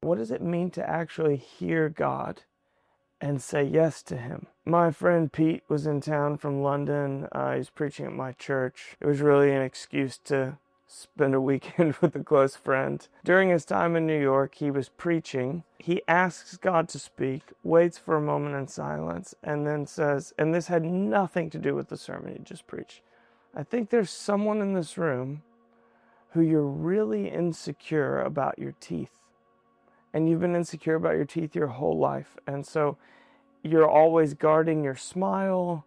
What does it mean to actually hear God and say yes to him? My friend Pete was in town from London. He's preaching at my church. It was really an excuse to spend a weekend with a close friend. During his time in New York, he was preaching. He asks God to speak, waits for a moment in silence, and then says, and this had nothing to do with the sermon he just preached, I think there's someone in this room who you're really insecure about your teeth. And you've been insecure about your teeth your whole life. And so you're always guarding your smile.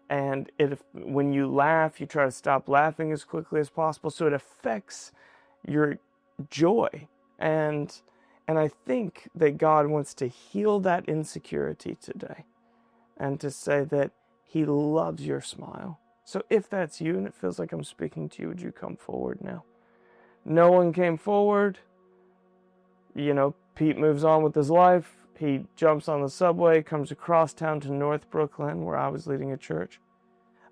And when you laugh, you try to stop laughing as quickly as possible. So it affects your joy. And I think that God wants to heal that insecurity today. And to say that he loves your smile. So if that's you and it feels like I'm speaking to you, would you come forward now? No one came forward. Pete moves on with his life. He jumps on the subway, comes across town to North Brooklyn, where I was leading a church.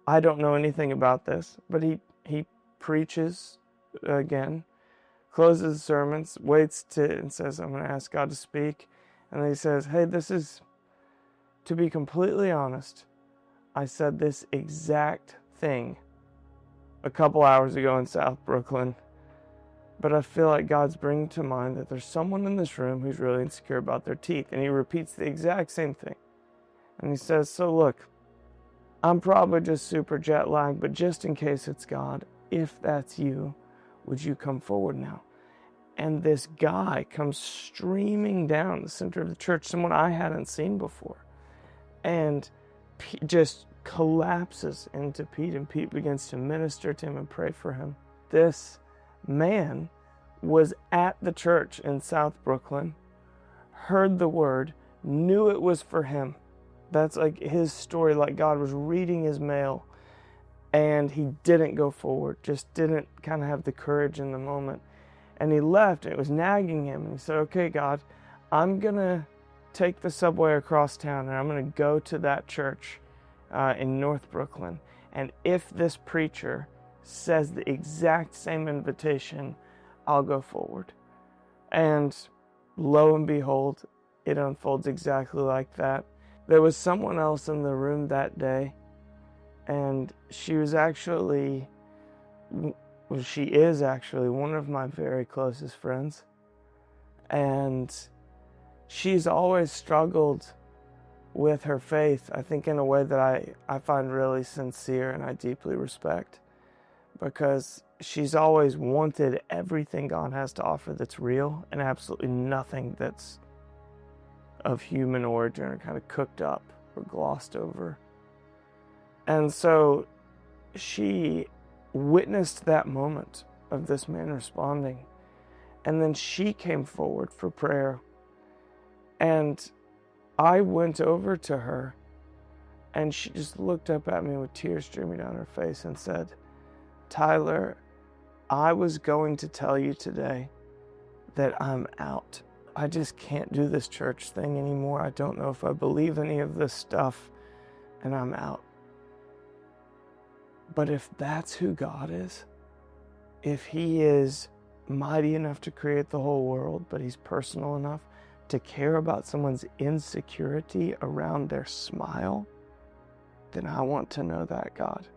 I don't know anything about this, but he preaches again, closes the sermons, and says, I'm going to ask God to speak. And then he says, hey, to be completely honest, I said this exact thing a couple hours ago in South Brooklyn. But I feel like God's bringing to mind that there's someone in this room who's really insecure about their teeth. And he repeats the exact same thing. And he says, so look, I'm probably just super jet lagged, but just in case it's God, if that's you, would you come forward now? And this guy comes streaming down the center of the church, someone I hadn't seen before, and just collapses into Pete, and Pete begins to minister to him and pray for him. This man was at the church in South Brooklyn, heard the word, knew it was for him. That's like his story, like God was reading his mail, and he didn't go forward, just didn't kind of have the courage in the moment. And he left, and it was nagging him, and he said, okay, God, I'm going to take the subway across town, and I'm going to go to that church in North Brooklyn. And if this preacher says the exact same invitation, I'll go forward. And lo and behold, it unfolds exactly like that. There was someone else in the room that day, and she is actually one of my very closest friends. And she's always struggled with her faith, I think in a way that I find really sincere and I deeply respect. Because she's always wanted everything God has to offer that's real and absolutely nothing that's of human origin or kind of cooked up or glossed over. And so she witnessed that moment of this man responding. And then she came forward for prayer. And I went over to her, and she just looked up at me with tears streaming down her face and said, Tyler, I was going to tell you today that I'm out. I just can't do this church thing anymore. I don't know if I believe any of this stuff, and I'm out. But if that's who God is, if he is mighty enough to create the whole world, but he's personal enough to care about someone's insecurity around their smile, then I want to know that God.